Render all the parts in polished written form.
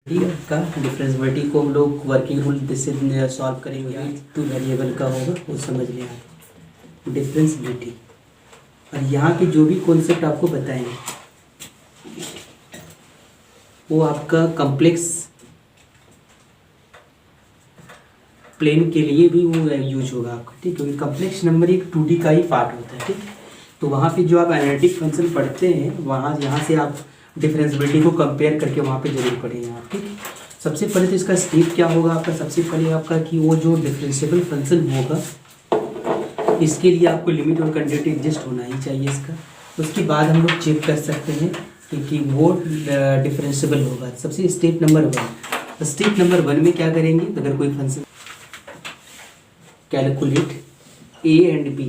का डिफरेंशियबिलिटी को हम लोग वर्किंग रूल से सॉल्व करेंगे। टू वेरिएबल का होगा वो समझ लें आप, डिफरेंशियबिलिटी। और यहाँ के जो भी कॉन्सेप्ट आपको बताएंगे वो आपका कॉम्प्लेक्स प्लेन के लिए भी वो यूज होगा आपका, ठीक है। क्योंकि कॉम्प्लेक्स नंबर एक 2D का ही पार्ट होता है, ठीक है। तो वहाँ पे जो आप एनालिटिक फंक्शन पढ़ते हैं वहाँ यहाँ से आप डिफरेंशियबिलिटी को कंपेयर करके वहाँ पे जरूर पढ़ेंगे आप, ठीक है। सबसे पहले तो इसका स्टेप क्या होगा आपका, सबसे पहले आपका कि वो जो डिफरेंशिएबल फंक्शन होगा इसके लिए आपको लिमिट और कंटीन्यूटी एग्जिस्ट होना ही चाहिए इसका। उसके बाद हम लोग चेक कर सकते हैं कि वो डिफरेंशिएबल होगा। सबसे स्टेप नंबर 1, स्टेप नंबर 1 में क्या करेंगे, अगर कोई function calculate A and B,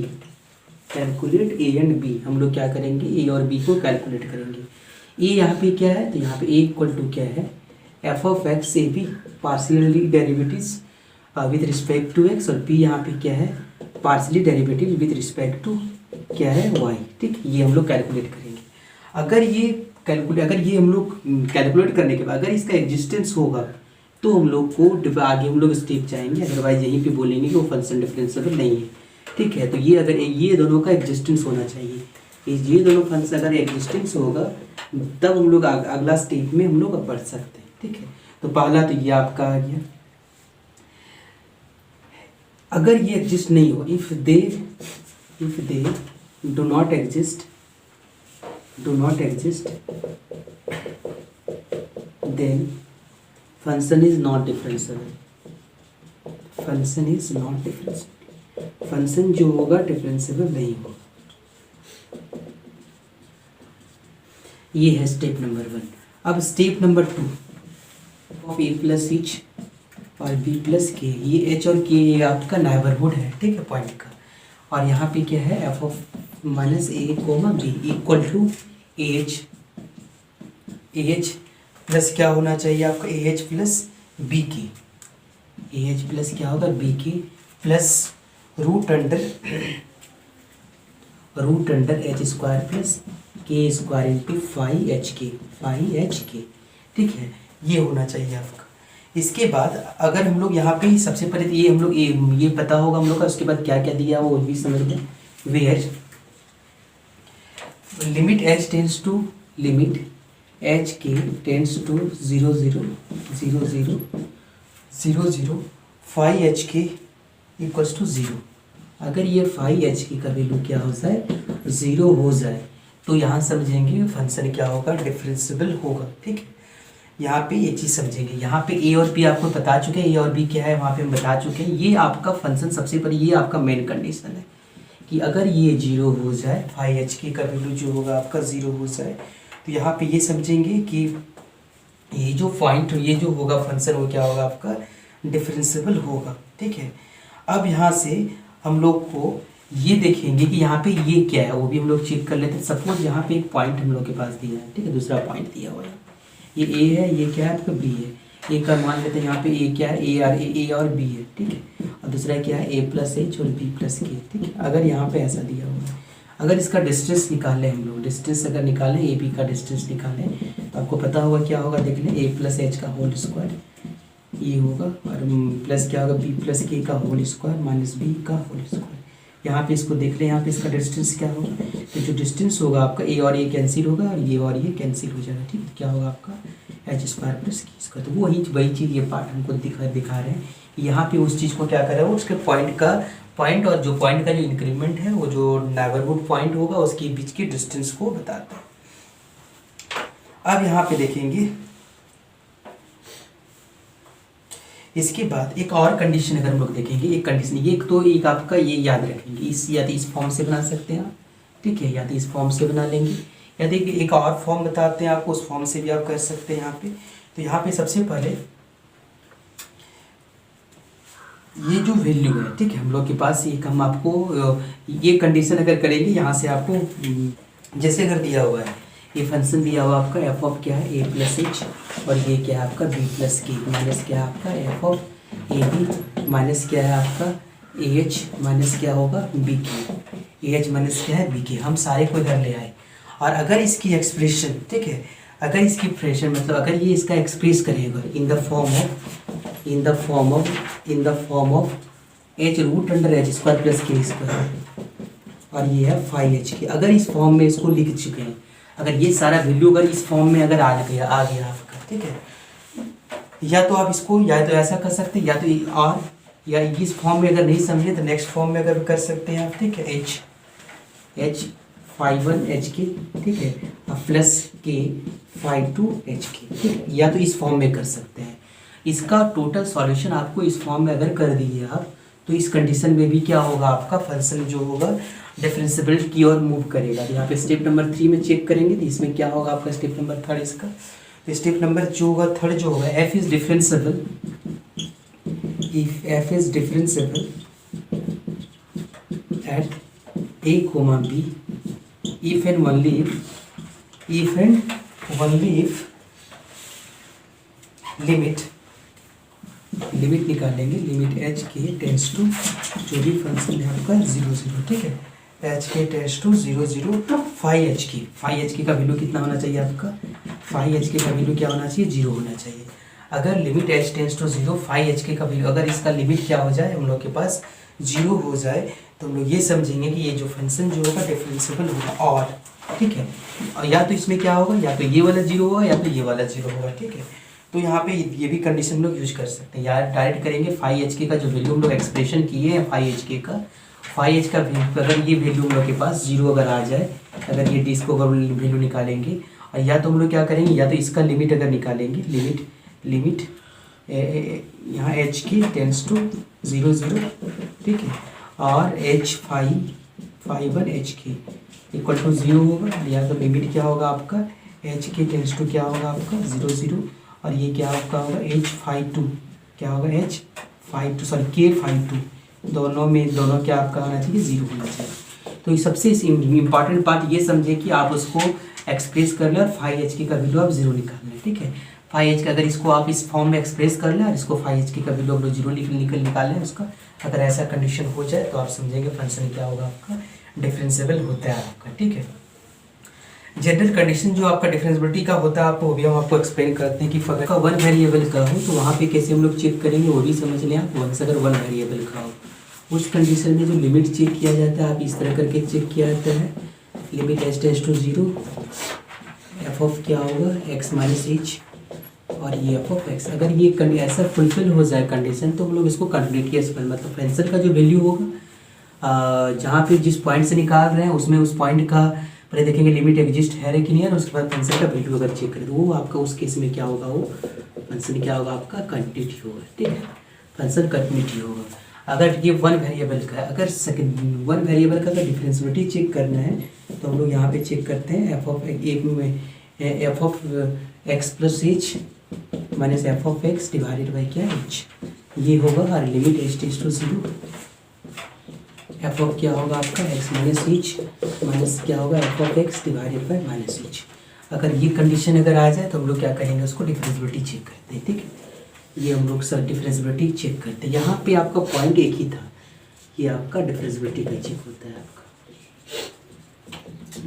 calculate A and B, हम लोग क्या करेंगे ए और बी को कैलकुलेट करेंगे। ए यहाँ पे क्या है, तो यहाँ पे ए इक्वल टू क्या है, F of x A B partially derivatives with respect to X, और बी यहाँ पे क्या है, partially derivative with respect to क्या है वाई, ठीक। ये हम लोग कैलकुलेट करेंगे। अगर ये हम लोग कैलकुलेट करने के बाद अगर इसका एग्जिस्टेंस होगा तो हम लोग को आगे हम लोग स्टेप जाएंगे, अदरवाइज यहीं पे बोलेंगे कि वो फंक्शन डिफरेंशिएबल नहीं है, ठीक है। तो ये अगर ये दोनों का एग्जिस्टेंस होना चाहिए, ये दोनों फंक्शन अगर एग्जिस्टेंस होगा तब हम लोग अगला स्टेप में हम लोग बढ़ सकते हैं, ठीक है। तो पहला तो ये आपका आ गया। अगर ये एग्जिस्ट नहीं हो, if they do not exist then function is not differentiable, function जो होगा डिफरेंशिएबल नहीं होगा। ये है स्टेप नंबर 1। अब step number 2 of a plus h और बी प्लस के, ये एच और के ये आपका नेबरहुड है, ठीक है, पॉइंट का। और यहाँ पे क्या है, F of minus A comma B equal to H plus क्या होना चाहिए आपका, ए एच प्लस बी की, ए एच प्लस क्या होगा बी की, plus root under H square plus के स्क्वायर इंटू 5hk, ठीक है। ये होना चाहिए आपका। इसके बाद अगर हम लोग यहाँ पे सबसे पहले तो ये हम लोग ये पता होगा हम लोग का, उसके बाद क्या क्या दिया वो भी समझ लें। Where limit h tends to limit h k tends to 0 0 5hk equals to 0। अगर ये 5hk का वैल्यू क्या हो जाए, 0 हो जाए, तो यहाँ समझेंगे फंक्शन क्या होगा, डिफरेंशिएबल होगा, ठीक है। यहाँ पे ये चीज़ समझेंगे। यहाँ पे ए और बी आपको बता चुके हैं, ए और बी क्या है वहाँ पे हम बता चुके हैं। ये आपका फंक्शन सबसे पहले ये आपका मेन कंडीशन है कि अगर ये 0 हो जाए, 5hk का वैल्यू जो होगा आपका 0 हो जाए, तो यहाँ पे ये समझेंगे कि ये जो पॉइंट ये जो होगा फंक्शन वो क्या होगा आपका डिफरेंशिएबल होगा, ठीक है। अब यहाँ से हम लोग को ये देखेंगे कि यहाँ पे ये क्या है, वो भी हम लोग चेक कर लेते हैं। सपोज यहाँ पे एक पॉइंट हम लोग के पास दिया है, ठीक है, दूसरा पॉइंट दिया हुआ है, ये ए है, ये क्या है आपका बी है। ए का मान लेते हैं यहाँ पे ए क्या है, ए और बी है, ठीक है। और दूसरा क्या है, ए प्लस एच और बी प्लस के, ठीक है। अगर यहाँ पे ऐसा दिया हुआ है, अगर इसका डिस्टेंस निकालें हम लोग, डिस्टेंस अगर निकालें, ए बी का डिस्टेंस निकालें, तो आपको पता होगा क्या होगा, देख लें, ए प्लस एच का होल स्क्वायर ये होगा, और प्लस क्या होगा बी प्लस के का होल स्क्वायर माइनस बी का होल स्क्वायर। यहाँ पे इसको देख लें, यहाँ पे इसका डिस्टेंस क्या होगा, तो जो डिस्टेंस होगा आपका ए और ये कैंसिल होगा और ये कैंसिल हो जाएगा, ठीक है। क्या होगा आपका एच स्क्वायर प्लस की स्क्वायर। तो वही चीज़ ये पार्ट हमको दिखा रहे हैं कि यहाँ पे उस चीज़ को क्या कर रहा है, उसके पॉइंट और जो पॉइंट का जो इंक्रीमेंट है वो जो नेबरहुड पॉइंट होगा उसके बीच के डिस्टेंस को बताता है। अब यहाँ पे देखेंगे, इसके बाद एक और कंडीशन अगर हम लोग देखेंगे, एक कंडीशन ये एक आपका ये याद रखेंगे, या तो इस फॉर्म से बना सकते हैं आप, ठीक है, या तो इस फॉर्म से बना लेंगे, या देखिए एक और फॉर्म बताते हैं आपको, उस फॉर्म से भी आप कर सकते हैं यहाँ पे। तो यहाँ पे सबसे पहले ये जो वैल्यू है, ठीक है, हम लोग के पास एक हम आपको ये कंडीशन अगर करेंगे यहाँ से आपको जैसे अगर दिया हुआ है, ये फंक्शन दिया हुआ आपका एफ ऑफ क्या है ए प्लस एच, और ये क्या है आपका बी प्लस के माइनस क्या है आपका F of A B minus क्या है आपका ए एच माइनस क्या होगा बी के, ए एच माइनस क्या है बी के। हम सारे को इधर ले आए, और अगर इसकी एक्सप्रेशन, ठीक है, अगर इसकी फ्रैक्शन मतलब अगर ये इसका एक्सप्रेस करेगा in the form of H root under H square plus के स्क्वायर, और ये है 5h के, अगर इस फॉर्म में इसको लिख चुके हैं, अगर ये सारा वैल्यू अगर इस फॉर्म में अगर आ गया आपका, ठीक है, या तो आप इसको या तो ऐसा कर सकते हैं, या तो और या इस फॉर्म में अगर नहीं समझे तो नेक्स्ट फॉर्म में अगर कर सकते हैं आप, ठीक है, एच 5 के, ठीक है, प्लस के 5 के, ठीक है, या तो इस फॉर्म में कर सकते हैं। इसका टोटल सॉल्यूशन आपको इस फॉर्म में अगर कर दीजिए आप, तो इस कंडीशन में भी क्या होगा, आपका फंक्शन जो होगा डिफरेंशिएबल की ओर मूव करेगा। यहाँ पे स्टेप नंबर 3 में चेक करेंगे तो इसमें क्या होगा आपका स्टेप नंबर 3 इसका, तो स्टेप नंबर जो होगा 3 जो होगा, F is differentiable if F is differentiable eight a, b if and only if limit निकालेंगे, limit h k tends to जो भी फंक्शन है आपका 0 ठीक है, H k tends to 0 5h के का वैल्यू कितना होना चाहिए आपका, 5h के का वैल्यू क्या होना चाहिए, 0 होना चाहिए। अगर limit h tends to 0 5h के का वैल्यू अगर इसका लिमिट क्या हो जाए हम लोग के पास 0 हो जाए, तो हम लोग ये समझेंगे कि ये जो फंक्शन जो होगा डिफरेंशिएबल होगा, और ठीक है, और या तो इसमें क्या होगा, या तो ये वाला 0 होगा या तो ये वाला 0 होगा, ठीक है। तो यहाँ पे ये भी कंडीशन हम लोग यूज कर सकते हैं, या डायरेक्ट करेंगे 5h का जो वैल्यू हम लोग एक्सप्रेशन किए हैं 5h का अगर ये वैल्यू हम लोग के पास 0 अगर आ जाए, अगर ये डिस्को अगर वैल्यू निकालेंगे, और या तो हम लोग क्या करेंगे, या तो इसका लिमिट अगर निकालेंगे, लिमिट यहाँ h की टेंस टू 0 ठीक है, और h के इक्वल टू 0 होगा, या तो लिमिट क्या होगा आपका h के टेंस टू क्या होगा आपका 0 और ये क्या आपका होगा h52 क्या होगा k52, दोनों क्या आपका होना चाहिए 0 होना चाहिए। तो ये सबसे इम्पॉर्टेंट पार्ट ये समझे कि आप उसको एक्सप्रेस कर लें और 5h का वैल्यू आप 0 निकाल लें, ठीक है। 5h का अगर इसको आप इस फॉर्म में एक्सप्रेस कर लें और इसको 5h का वैल्यू आप 0 निकाल लें उसका, अगर ऐसा कंडीशन हो जाए तो आप समझेंगे फंक्शन क्या होगा आपका डिफरेंशिएबल होता है आपका, ठीक है। जनरल कंडीशन जो आपका डिफरेंशिएबिलिटी का होता है आपको वो भी हम आपको एक्सप्लेन करते हैं कि अगर का 1 वेरिएबल का हो तो वहाँ पे कैसे हम लोग चेक करेंगे वो भी समझ लें आप। वंस अगर 1 वेरिएबल का हो उस कंडीशन में जो लिमिट चेक किया जाता है आप इस तरह करके चेक किया जाता है, limit H tends to 0 F of क्या होगा x माइनस एच और ये एफ ऑफ एक्स। अगर ये ऐसा फुलफिल हो जाए कंडीशन तो हम लोग इसको कंटिन्यूटी पर मतलब फंक्शन का जो वैल्यू होगा जहाँ पे जिस पॉइंट से निकाल रहे हैं उसमें उस पॉइंट का पहले देखेंगे लिमिट एग्जिस्ट है कि नहीं है, उसके बाद फंक्शन का वैल्यू अगर चेक करें तो वो आपका उस केस में क्या होगा, वो फंक्शन क्या होगा आपका कंटिन्यूटी होगा, ठीक है, फंक्शन कंटिन्यूटी होगा। अगर ये 1 वेरिएबल का है, अगर 1 वेरिएबल का अगर डिफरेंशिएबिलिटी चेक करना है तो हम लोग यहाँ पे चेक करते हैं F of x plus H minus F of X divided by क्या एच, ये होगा और limit H tends to 0 F of क्या होगा आपका एक्स माइनस एच माइनस क्या होगा F of X divided by minus H. अगर ये कंडीशन अगर आ जाए तो हम लोग क्या करेंगे उसको डिफरेंशिएबिलिटी चेक करते हैं, ठीक है। ये हम लोग सर डिफरेंशिएबिलिटी चेक करते हैं, यहाँ पे आपका पॉइंट एक ही था, ये आपका डिफरेंशिएबिलिटी का चेक होता है, आपका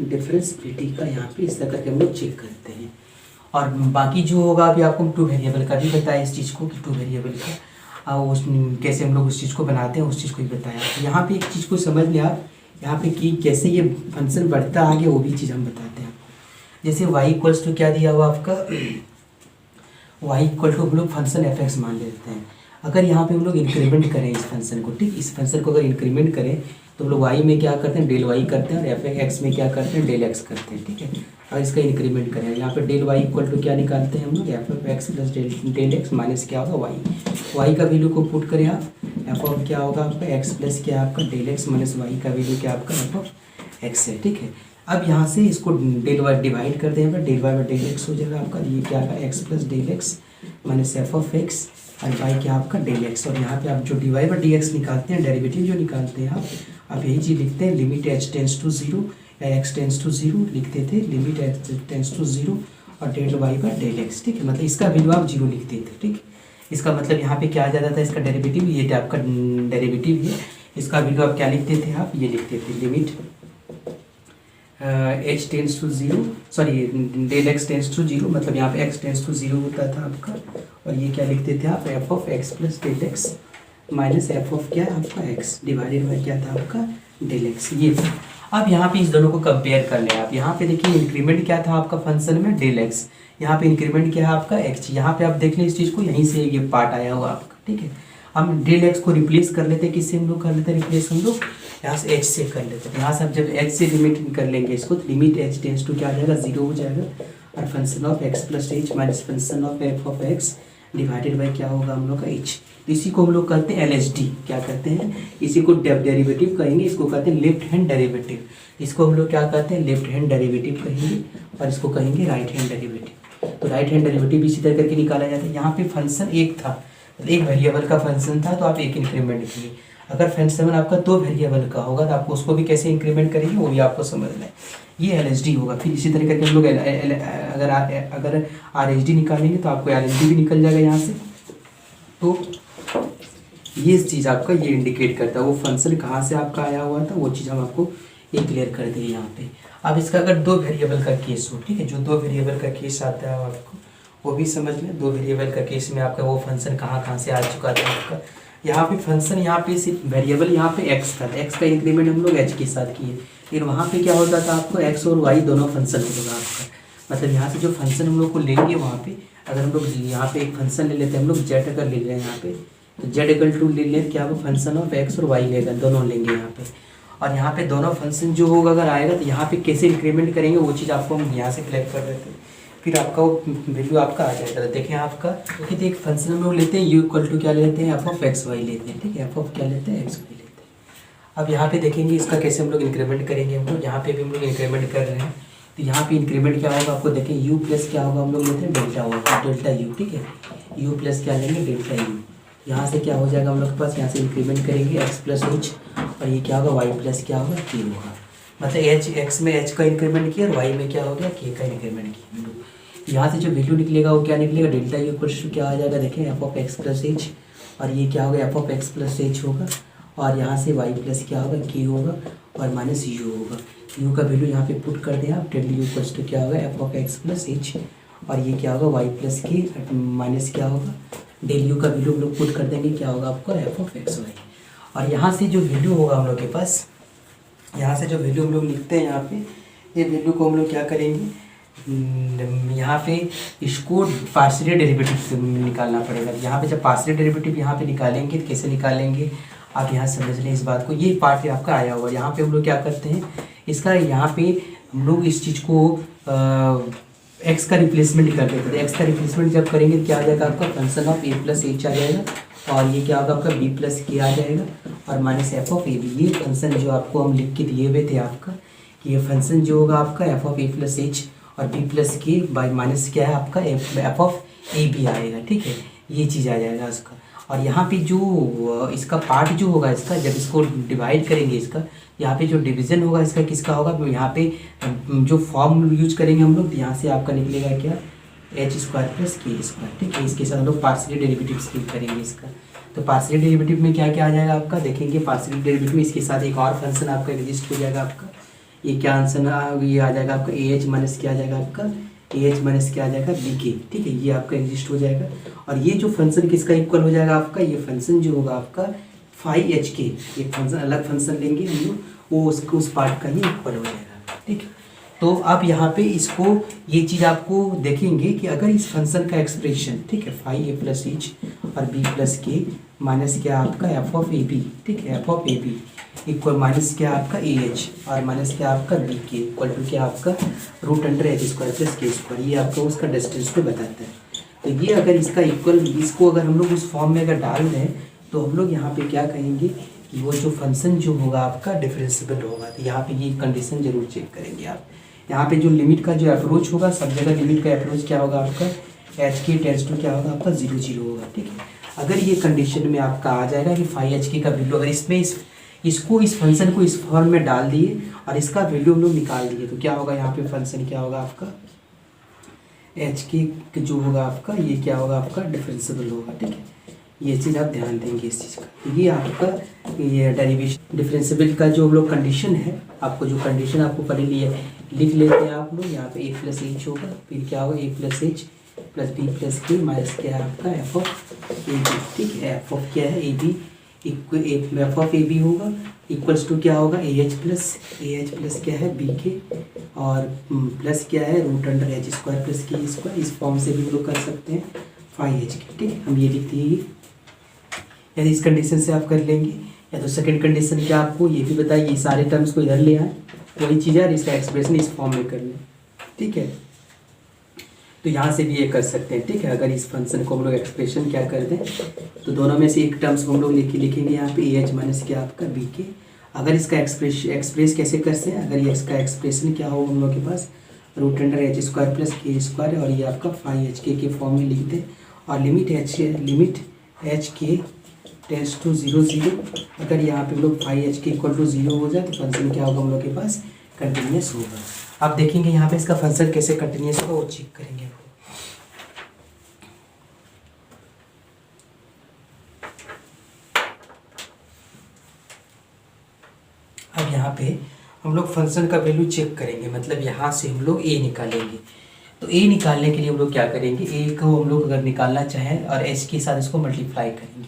डिफरेंशिएबिलिटी का यहाँ पे इस तरह करके हम लोग चेक करते हैं। और बाकी जो होगा अभी आपको 2 वेरिएबल का भी बताया इस चीज़ को कि 2 वेरिएबल का उस कैसे हम लोग उस चीज़ को बनाते हैं उस चीज़ को ही बताया। तो यहाँ पे एक चीज़ को समझ लें आप यहाँ पे कि कैसे ये फंक्शन बढ़ता आगे वो भी चीज़ हम बताते हैं आपको। जैसे y इक्वल्स टू क्या दिया हुआ आपका y इक्वल टू हम लोग फंक्शन एफ एक्स मान लेते हैं। अगर यहाँ पे हम लोग इंक्रीमेंट करें इस फंक्शन को, ठीक, इस फंक्शन को अगर इंक्रीमेंट करें तो हम लोग y में क्या करते हैं डेल y करते हैं और एफ एक्स में क्या करते हैं डेल x करते हैं, ठीक है। और इसका इंक्रीमेंट करें यहाँ पे डेल y इक्वल टू क्या निकालते हैं हम लोग F of x plus del x minus क्या होगा y का वैल्यू को पुट करें आप, एफ ऑफ क्या होगा आपका एक्स प्लस क्या आपका डेल एक्स माइनस वाई का वैल्यू क्या आपका एफ ऑफ एक्स है, ठीक है। अब यहाँ से इसको डेल वाई डिवाइड कर देंगे, डेल वाई में डेल एक्स हो जाएगा आपका, ये क्या होगा X plus del x minus F of X और वाई क्या आपका डेल एक्स। और यहाँ पे आप जो D Y by D X निकालते हैं डेरिवेटिव जो निकालते हैं आप यही चीज़ लिखते हैं, लिमिट एच टेंस टू 0 या एक्स टेंस टू 0 लिखते थे, लिमिट एच टेंस टू 0 और del y by del x, ठीक है। मतलब इसका वैल्यू आप 0 लिखते थे, ठीक। इसका मतलब यहाँ पे क्या आ जाता था, इसका डेरिवेटिव, ये आपका डेरिवेटिव है, इसका वैल्यू आप क्या लिखते थे, आप ये लिखते थे limit h tends to zero, sorry del x tends to zero, मतलब यहाँ पे एक्स टेंस टू जीरो होता था आपका, और ये क्या लिखते थे आप, f of x plus del x minus F of क्या आपका एक्स डिवाइडेड बाई क्या था आपका डेल एक्स, ये था। अब यहाँ पे इस दोनों को कंपेयर कर लें आप, यहाँ पे देखिए इंक्रीमेंट क्या था आपका फंक्शन में डेल एक्स, यहाँ पे इंक्रीमेंट क्या है आपका एक्स, यहाँ पे आप देख लें इस चीज़ को, यहीं से ये पार्ट आया हुआ आपका, ठीक है। हम डेल एक्स को रिप्लेस कर लेते हैं, किससे हम लोग कर लेते हैं रिप्लेस, हम लोग यहाँ से एच से कर लेते हैं। यहाँ से आप जब एच से लिमिट कर लेंगे इसको, तो लिमिट एच टेंस टू क्या आ जाएगा, जीरो हो जाएगा, और function of x plus H minus function of F of X divided by क्या होगा हम लोग का एच। तो इसी को हम लोग करते हैं LHD, क्या करते हैं, इसी को डेरिवेटिव कहेंगे, इसको कहते हैं लेफ्ट हैंड डेरिवेटिव, इसको हम लोग क्या कहते हैं लेफ्ट हैंड डेरिवेटिव कहेंगे, और इसको कहेंगे राइट हैंड डेरिवेटिव। तो राइट हैंड डेरिवेटिव इसी तरह करके निकाला जाता है। यहाँ पे फंक्शन एक था, एक वेरिएबल का फंक्शन था, तो आप एक इंक्रीमेंट किए। अगर फंक्शन आपका दो वेरिएबल का होगा तो आपको उसको भी कैसे इंक्रीमेंट करेंगे वो भी आपको समझना है, ये LHD होगा। फिर इसी तरह करके हम लोग अगर RHD निकालेंगे तो आपको RHD भी निकल जाएगा यहाँ से। तो ये चीज़ आपका ये इंडिकेट करता है वो फंक्शन कहाँ से आपका आया हुआ था, वो चीज़ हम आपको ये क्लियर कर देंगे यहाँ पे। अब इसका अगर दो वेरिएबल का केस हो, ठीक है, जो दो वेरिएबल का केस आता है आपको वो भी समझ लें। दो वेरिएबल का केस में आपका वो फंक्शन कहाँ से आ चुका था आपका, यहाँ पे फंक्शन यहाँ पे सिर्फ वेरिएबल यहाँ पे एक्स था, एक्स का इंक्रीमेंट हम लोग एच के साथ किए। फिर वहाँ पे क्या होता था आपको एक्स और वाई दोनों फंक्शन होगा आपका, मतलब यहाँ से जो फंक्शन हम लोग को लेंगे वहाँ पे, अगर हम लोग यहाँ पे एक फंक्शन ले लेते हैं हम लोग जेड अगर ले रहे हैं यहाँ पे, तो जेड इक्वल टू ले लें क्या वो फंक्शन ऑफ एक्स और वाई लेगा, दोनों लेंगे यहाँ पे। और यहाँ पे दोनों फंक्शन जो होगा अगर आएगा तो यहाँ पे कैसे इंक्रीमेंट करेंगे वो चीज़ आपको हम यहाँ से कलेक्ट कर देते हैं, फिर आपका वो वैल्यू आपका आ जाएगा। तो देखें आपका देखिए तो एक फंक्शन हम लोग लेते हैं यू इक्वल टू क्या लेते हैं एफ ऑफ एक्स वाई लेते हैं, ठीक है, एफ ऑफ क्या लेते हैं एक्स वाई लेते हैं। अब यहाँ पे देखेंगे इसका कैसे हम लोग इंक्रीमेंट करेंगे, हम लोग यहाँ पे भी हम लोग इंक्रीमेंट कर रहे हैं। तो यहाँ पे इंक्रीमेंट क्या होगा आपको देखें यू प्लस क्या होगा हम लोग लेते हैं डेल्टा होगा, डेल्टा यू, ठीक है, यू प्लस क्या लेंगे डेल्टा यू। यहाँ से क्या हो जाएगा हम लोग के पास, यहाँ से इंक्रीमेंट करेंगे एक्स प्लस एच, और ये क्या होगा वाई प्लस क्या होगा के होगा, मतलब एच एक्स में एच का इंक्रीमेंट किया और वाई में क्या हो गया के का इंक्रीमेंट किया हम लोग। यहाँ से जो वैल्यू निकलेगा वो क्या निकलेगा, डेल्टा यू इक्वल्स टू क्या आ जाएगा देखें F of x plus h, और ये क्या होगा F of x plus H होगा, और यहाँ से वाई प्लस क्या होगा के होगा, और माइनस यू होगा। यू का वैल्यू यहाँ पे पुट कर दें आप, डेल्टा यू इक्वल्स टू क्या होगा F of x plus h, और ये क्या होगा वाई प्लस के माइनस क्या होगा डेल यू का वैल्यू हम लोग पुट कर देंगे क्या होगा आपका एफ ऑफ एक्स वाई। और यहाँ से जो वैल्यू होगा हम लोग के पास, यहाँ से जो वैल्यू हम लोग लिखते हैं यहाँ पे, ये वैल्यू को हम लोग क्या करेंगे, यहाँ पे इसको पार्शियल डेरिवेटिव निकालना पड़ेगा। यहाँ पे जब पार्शियल डेरिवेटिव यहाँ पे निकालेंगे तो कैसे निकालेंगे आप यहाँ समझ लें इस बात को, ये पार्ट आपका आया हुआ। यहाँ पे हम लोग क्या करते हैं इसका, यहाँ पे हम लोग इस चीज़ को एक्स का रिप्लेसमेंट कर देते हैं। एक्स का रिप्लेसमेंट जब करेंगे तो क्या आ जाएगा आपका function of a plus h आ जाएगा, और ये क्या होगा आपका बी प्लस के आ जाएगा, और minus F of A b. ये फंक्शन जो आपको हम लिख के दिए हुए थे आपका, कि ये फंक्शन जो होगा आपका F of a plus h और बी प्लस के बाई माइनस क्या है आपका एफ ऑफ ए बी आएगा, ठीक है, ये चीज़ आ जाएगा उसका। और यहाँ पे जो इसका पार्ट जो होगा इसका, जब इसको डिवाइड करेंगे इसका, यहाँ पे जो डिवीज़न होगा इसका किसका होगा, तो यहाँ पे जो फॉर्म यूज करेंगे हम लोग, यहाँ से आपका निकलेगा क्या एच स्क्वायर प्लस के स्क्वायर, ठीक है। इसके साथ हम लोग पार्शियल डेरिवेटिव करेंगे इसका। तो पार्शियल डेरिवेटिव में क्या क्या आ जाएगा आपका देखेंगे, पार्शियल डेरिवेटिव में इसके साथ एक और फंक्शन आपका एग्जिस्ट हो जाएगा आपका, ये क्या आंसर ये आ जाएगा आपका ए एच माइनस क्या आ जाएगा आपका ए एच माइनस क्या आ जाएगा बी के, ठीक है, ये आपका एग्जिस्ट हो जाएगा। और ये जो फंक्शन किसका इक्वल हो जाएगा आपका, ये फंक्शन जो होगा आपका फाई एच के, एक फंक्शन अलग फंक्शन लेंगे हम लोग, वो उसको उस पार्ट का ही इक्वल हो जाएगा, ठीक है। तो अब यहाँ पे इसको ये चीज़ आपको देखेंगे कि अगर इस फंक्शन का एक्सप्रेशन, ठीक है, फाई ए प्लस एच और बी प्लस के माइनस क्या आपका एफ ऑफ ए बी, ठीक है, F of A b equal minus क्या आपका ए एच और माइनस क्या आपका बी के इक्वल टू क्या आपका root under H square plus के स्क्वायर, ये आपको उसका डिस्टेंस को बताता है। तो ये अगर इसका इक्वल, इसको अगर हम लोग उस फॉर्म में अगर डाल दें तो हम लोग यहाँ पे क्या कहेंगे कि वो जो फंक्शन जो होगा आपका डिफरेंशिएबल होगा। तो यहाँ पे ये कंडीशन जरूर चेक करेंगे आप। यहाँ पे जो लिमिट का जो अप्रोच होगा, सब जगह लिमिट का अप्रोच क्या होगा आपका एच के टेंस टू क्या होगा आपका 0 0 होगा, ठीक है। अगर ये कंडीशन में आपका आ जाएगा कि फाई एच के का वैल्यू, अगर इसमें इसको इस फंक्शन को इस फॉर्म में डाल दिए और इसका वैल्यू हम लोग निकाल दिए, तो क्या होगा यहाँ पे फंक्शन क्या होगा आपका एच के जो होगा आपका, ये क्या होगा आपका डिफरेंशिएबल होगा, ठीक है, ये चीज़ आप ध्यान देंगे इस चीज़ का। ये आपका ये डेरिवेशन डिफरेंशियल का जो हम लोग कंडीशन है, आपको जो कंडीशन आपको पढ़ ली है लिख लेते हैं आप लोग। यहाँ पे ए प्लस एच होगा, फिर क्या होगा a plus h plus b plus k minus क्या है आपका एफ ऑफ ए बी। ठीक है, एफ ऑफ क्या है a b, f of A b होगा इक्वल्स टू क्या होगा ए एच प्लस क्या है बी के, और प्लस क्या है root under H square plus के स्क्वायर। इस फॉर्म से भी हम लोग कर सकते हैं 5h के। ठीक है, हम ये लिख दिए। यदि इस कंडीशन से आप कर लेंगे, या तो सेकंड कंडीशन क्या आपको ये भी बताइए, ये सारे टर्म्स को इधर ले आए, वही चीज़ है, इसका एक्सप्रेशन इस फॉर्म में कर लें। ठीक है, तो यहाँ से भी ये कर सकते हैं। ठीक है, अगर इस फंक्शन को हम लोग एक्सप्रेशन क्या कर दें, तो दोनों में से एक टर्म्स को हम लोग लिखेंगे यहाँ पे ए एच माइनस क्या आपका बी के। अगर इसका एक्सप्रेस कैसे कर से, अगर ये इसका एक्सप्रेशन क्या हो हम लोग के पास root under H square plus के स्क्वायर, और ये आपका 5hk के फॉर्म में लिख दें, और limit h k tends to 0 0। अगर यहाँ पे हम लोग 5hk इक्वल टू 0 हो जाए तो फंक्शन क्या होगा हम लोग के पास कंटिन्यूस होगा। आप देखेंगे यहाँ पे इसका फंक्शन कैसे कंटिन्यूस होगा वो चेक करेंगे। अब यहाँ पे हम लोग फंक्शन का वैल्यू चेक करेंगे, मतलब यहाँ से हम लोग ए निकालेंगे। तो ए निकालने के लिए हम लोग क्या करेंगे, ए को हम लोग अगर निकालना चाहें और एच के साथ इसको मल्टीप्लाई करेंगे,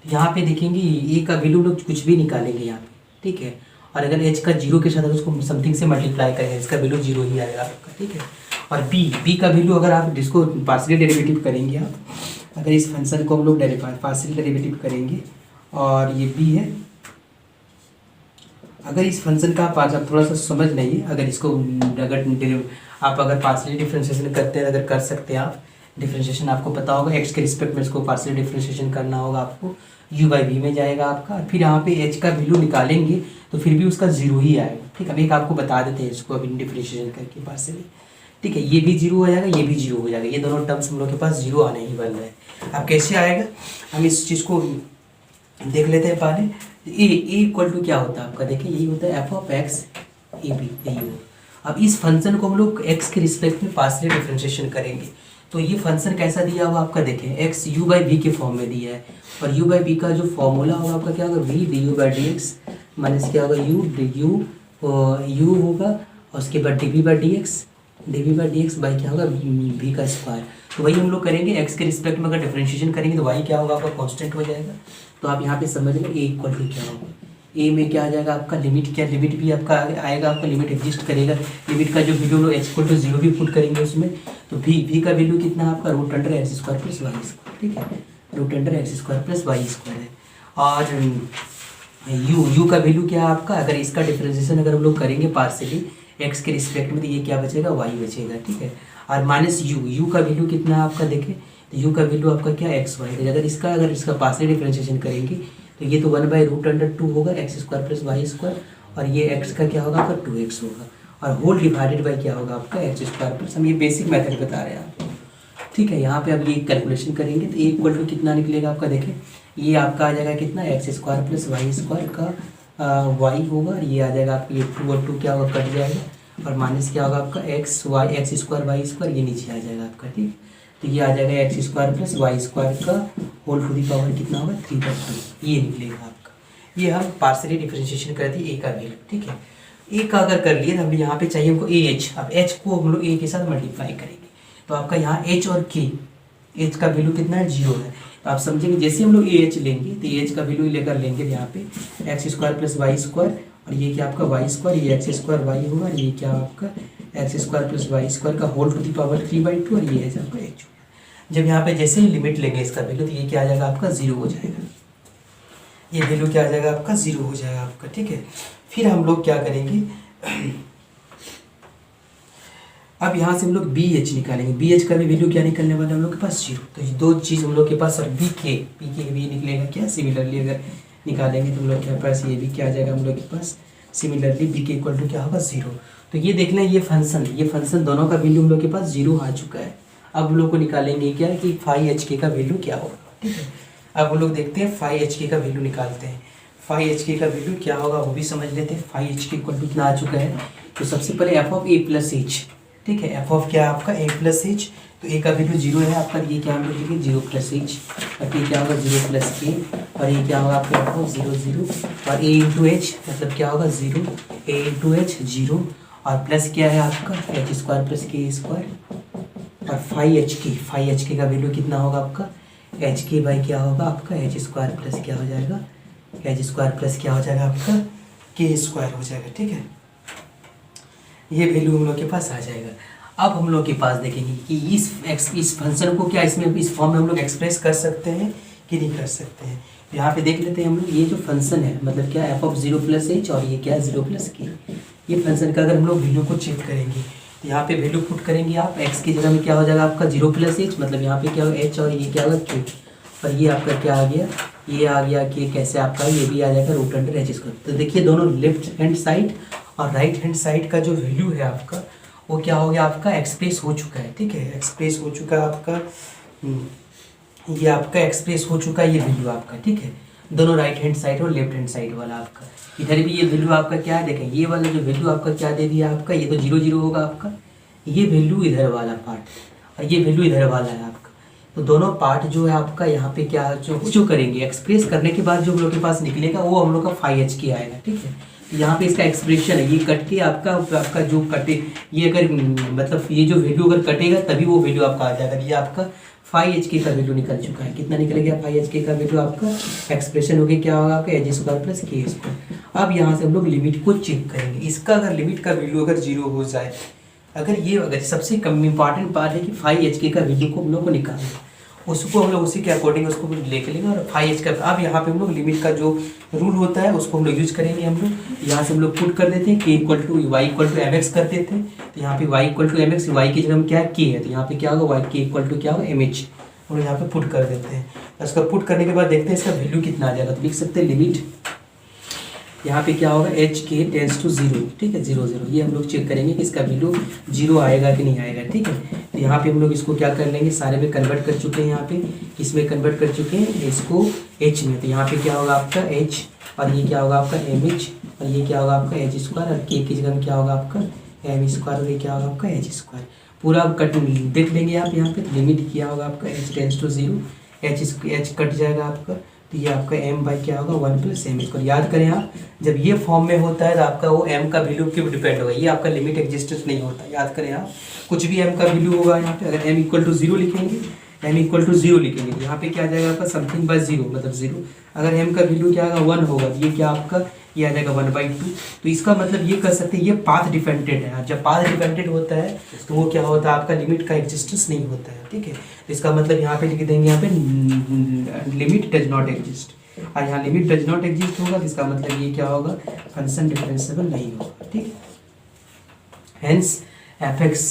तो यहाँ पे देखेंगे ए का वैल्यू लोग कुछ भी निकालेंगे यहाँ पे। ठीक है, और अगर एच का 0 के साथ अगर उसको समथिंग से मल्टीप्लाई करेंगे, इसका वैल्यू 0 ही आएगा आपका। ठीक है, और बी का वैल्यू अगर आप जिसको पार्शियल डेरिवेटिव करेंगे, आप अगर इस फंक्शन को हम लोग पार्शियल डेरिवेटिव करेंगे, और ये बी है, अगर इस फंक्शन का आप थोड़ा सा समझ लीजिए, अगर इसको आप अगर पार्शियल डिफरेंशिएशन करते हैं, अगर कर सकते हैं आप डिफरेंशिएशन, आपको पता होगा एक्स के रिस्पेक्ट में इसको पार्शियल डिफरेंशिएशन करना होगा आपको, u बाई वी में जाएगा आपका, फिर यहाँ पे h का वैल्यू निकालेंगे तो फिर भी उसका 0 ही आएगा। ठीक है, अब एक आपको बता देते हैं इसको अभी डिफरेंशिएशन करके पार्शियली। ठीक है, ये भी 0 हो जाएगा, ये भी 0 हो जाएगा, ये दोनों टर्म्स हम लोग के पास 0 आने ही वाला है। अब कैसे आएगा हम इस चीज़ को देख लेते हैं पहले। ए इक्वल टू क्या होता है आपका, देखिए यही होता है F of x A b, यही होगा। अब इस फंक्शन को हम लोग एक्स के रिस्पेक्ट में पार्शियल डिफरेंशिएशन करेंगे, तो ये फंक्शन कैसा दिया हुआ आपका देखें, एक्स यू बाई वी के फॉर्म में दिया है, और यू बाई वी का जो फॉर्मूला होगा आपका क्या होगा, v d u by D x minus क्या होगा यू डी यू होगा, और उसके बाद d v by D x by क्या होगा वी का स्क्वायर। तो वही हम लोग करेंगे, एक्स के रिस्पेक्ट में अगर डिफरेंशिएशन करेंगे तो वाई क्या होगा आपका कांस्टेंट हो जाएगा। तो आप यहाँ पे समझ लें ए इक्वल टू क्या होगा, ए में क्या आ जाएगा आपका लिमिट, क्या लिमिट भी आपका आएगा, आपका लिमिट एग्जिस्ट करेगा, लिमिट का जो वैल्यू एच इक्वल टू 0 भी पुट करेंगे उसमें, तो वी का वैल्यू कितना है आपका root under x square plus y square. ठीक है, root under x square plus y square है, और यू का वैल्यू क्या है आपका, अगर इसका डिफरेंशिएशन अगर हम लोग करेंगे पार्शियली एक्स के रिस्पेक्ट में, तो ये क्या बचेगा वाई बचेगा। ठीक है, और माइनस यू का वैल्यू कितना है आपका देखें, तो यू का वैल्यू आपका क्या एक्स वाई है, अगर इसका पार्शियल डिफरेंशिएशन करेंगे तो ये तो 1/√2 होगा x square plus y square, और ये एक्स का क्या होगा आपका 2x होगा, और होल डिवाइडेड बाई क्या होगा आपका एक्स स्क्वायर प्लस, हम ये बेसिक मेथड बता रहे हैं आपको। ठीक है, यहाँ पे अब ये कैलकुलेशन करेंगे तो ए इक्वल टू कितना निकलेगा आपका देखें, ये आपका आ जाएगा कितना x square plus y square का वाई होगा, और ये आ जाएगा आपका ये 2 और 2 क्या होगा कट जाएगा, और माइनस क्या होगा आपका एक्स स्क्वायर वाई स्क्वायर, ये नीचे आ जाएगा आपका। ठीक, तो ये आ जाएगा x square plus y square का होल टू दी पावर कितना होगा 3/2, ये निकलेगा आपका। ये हम पार्शियली डिफरेंशिएशन कर दिए ए का वैल्यू। ठीक है, ए का अगर कर लिए तो हम यहाँ पे चाहिए हमको ए एच, अब एच को हम लोग ए के साथ मल्टीप्लाई करेंगे, तो आपका यहाँ एच और के, एच का वैल्यू कितना है 0 है, तो आप समझेंगे जैसे हम लोग ए एच लेंगे तो एच का वैल्यू लेकर लेंगे यहाँ पे x square plus y square, और ये क्या आपका वाई स्क्वायर, ये एक्स स्क्वायर वाई होगा, और ये क्या आपका x square plus y square का होल टू दी पावर 3/2, और ये है आपका एच। जब यहाँ पे जैसे ही लिमिट लेंगे इसका वैल्यू, तो ये क्या आ जाएगा आपका 0 हो जाएगा, ये वैल्यू क्या आ जाएगा आपका 0 हो जाएगा आपका। ठीक है, फिर हम लोग क्या करेंगे, अब यहाँ से हम लोग बी एच निकालेंगे, बी एच का भी वैल्यू क्या निकलने वाला है हम लोग के पास 0, तो ये दो चीज़ हम लोग के पास, और बी के भी निकलेगा क्या सिमिलरली, अगर निकालेंगे तो हम लोग के पास ये भी क्या आ जाएगा हम लोग के पास सिमिलरली बी के इक्वल टू क्या होगा 0। तो ये देख लें, ये फंक्शन दोनों का वैल्यू हम लोग के पास 0 आ चुका है। अब हम लोग को निकालेंगे क्या कि 5hk का वैल्यू क्या होगा। ठीक है, अब हम लोग देखते हैं 5hk का वैल्यू निकालते हैं, 5hk का वैल्यू क्या होगा वो भी समझ लेते हैं। 5hk इक्वल टू कितना आ चुका है, तो सबसे पहले F of a plus H. ठीक है, एफ ऑफ क्या है आपका ए प्लस एच, तो ए का वैल्यू 0 है आपका, ये क्या हम लोग लिखेंगे 0 प्लस एच, और ये क्या होगा 0 प्लस के, और ये क्या होगा आपके आपको 0 0, और a इंटू एच मतलब क्या होगा 0, a इंटू एच 0, और प्लस क्या है आपका एच स्क्वायर प्लस के स्क्वायर, और 5hk का वैल्यू कितना होगा आपका एच के बाई क्या होगा आपका एच स्क्वायर प्लस क्या हो जाएगा, एच स्क्वायर प्लस क्या हो जाएगा आपका के स्क्वायर हो जाएगा। ठीक है, ये वैल्यू हम लोग के पास आ जाएगा। अब हम लोग के पास देखेंगे कि इस फंक्शन को क्या इसमें इस फॉर्म में हम लोग एक्सप्रेस कर सकते हैं कि नहीं कर सकते हैं। यहाँ पे देख लेते हैं हम लोग, ये जो फंक्शन है मतलब क्या एफ ऑफ 0 प्लस एच, और ये क्या है 0 प्लस के। ये फंक्शन का अगर हम लोग वैल्यू को चेक करेंगे तो यहाँ पे वैल्यू पुट करेंगे आप, एक्स की जगह में क्या हो जाएगा आपका 0 प्लस एच, मतलब यहाँ पे क्या होगा एच, और ये क्या होगा के, और ये आपका क्या आ गया, ये आ गया कि कैसे आपका ये भी आ जाएगा रूट अंडर एच स्क्वायर। तो देखिए दोनों लेफ्ट हैंड साइड और राइट हैंड साइड का जो वैल्यू है आपका वो क्या हो गया आपका एक्सप्रेस हो चुका है। ठीक है, एक्सप्रेस हो चुका है आपका, ये आपका एक्सप्रेस हो चुका है ये वैल्यू आपका। ठीक है, दोनों राइट हैंड साइड और लेफ्ट हैंड साइड वाला आपका, इधर भी ये वैल्यू आपका क्या है देखें, ये वाला जो वैल्यू आपका क्या दे दिया आपका, ये तो 0 0 होगा आपका, ये वैल्यू इधर वाला पार्ट और ये वैल्यू इधर वाला है आपका। तो दोनों पार्ट जो है आपका यहाँ पे क्या जो करेंगे एक्सप्रेस करने के बाद जो हम लोग के पास निकलेगा वो हम लोग का 5hk आएगा। ठीक है, यहाँ पे इसका एक्सप्रेशन है, ये कट के आपका जो कटे, ये अगर मतलब ये जो वैल्यू अगर कटेगा तभी वो वैल्यू आपका आ जाएगा। ये आपका 5hk का वैल्यू निकल चुका है। कितना निकल गया 5hk का वैल्यू आपका, एक्सप्रेशन हो गया क्या होगा आपका एच स्क्वायर प्लस के स्क्वायर। अब यहाँ से हम लोग लिमिट को चेक करेंगे, इसका अगर लिमिट का वैल्यू अगर 0 हो जाए, अगर सबसे कम इंपॉर्टेंट पार्ट है कि 5hk का वैल्यू को हम लोग को निकालना, उसको हम लोग उसी के अकॉर्डिंग उसको लेके लेंगे, और 5h का अब यहाँ पे हम लोग लिमिट का जो रूल होता है उसको हम लोग यूज करेंगे। हम लोग यहाँ से हम लोग पुट कर देते हैं k equal to y equal to m x कर देते हैं। तो यहाँ पे y equal to m x, y की जगह में क्या है k है, तो यहाँ पे क्या होगा y k इक्वल टू क्या होगा एम एच, हम लोग यहाँ पे पुट कर देते हैं। तो इसका पुट करने के बाद देखते हैं इसका वैल्यू कितना आ जाएगा। तो लिख सकते हैं लिमिट यहाँ पे क्या होगा एच के टेंस टू 0। ठीक है 0 0, ये हम लोग चेक करेंगे कि इसका वैल्यू 0 आएगा कि नहीं आएगा। ठीक है, तो यहाँ पे हम लोग इसको क्या कर लेंगे, सारे में कन्वर्ट कर चुके हैं, यहाँ पे इसमें कन्वर्ट कर चुके हैं इसको h में। तो यहाँ पे क्या होगा आपका h, और ये क्या होगा आपका एम एच, और ये क्या होगा आपका एच स्क्वायर, और के की जगह में क्या होगा आपका एम स्क्वायर, और ये क्या होगा आपका एच स्क्वायर। पूरा कट देख लेंगे आप, यहाँ पे लिमिट क्या होगा आपका h tends to 0, h cut जाएगा आपका, तो ये आपका m बाई क्या होगा 1 प्लस एम स्क्वायर। याद करें आप, जब ये फॉर्म में होता है तो आपका वो m का वैल्यू क्यों डिपेंड होगा, ये आपका लिमिट एग्जिस्टेंस नहीं होता। याद करें आप, कुछ भी m का वैल्यू होगा यहाँ पे, अगर m इक्वल टू 0 लिखेंगे, m इक्वल टू 0 लिखेंगे तो यहाँ पे क्या आ जाएगा आपका समथिंग बाय 0 मतलब 0। अगर m का वैल्यू क्या आएगा 1 होगा, ये क्या आपका ये आ जाएगा 1/2। तो इसका मतलब ये कर सकते हैं ये पाथ डिपेंडेंट है। जब पाथ डिपेंडेंट होता है तो वो क्या होता है आपका लिमिट का एग्जिस्टेंस नहीं होता है। ठीक है, तो इसका मतलब यहाँ पे लिख देंगे, यहाँ पे लिमिट डज नॉट एग्जिस्ट, और यहाँ लिमिट डज नॉट एग्जिस्ट होगा, जिसका मतलब ये क्या होगा फंक्शन डिफरेंशिएबल नहीं होगा। ठीक है, hence F x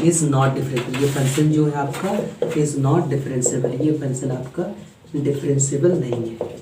is not differentiable, ये फंक्शन जो है आपका इज नॉट डिफरेंशिएबल, ये फंक्शन आपका डिफरेंशिएबल नहीं है।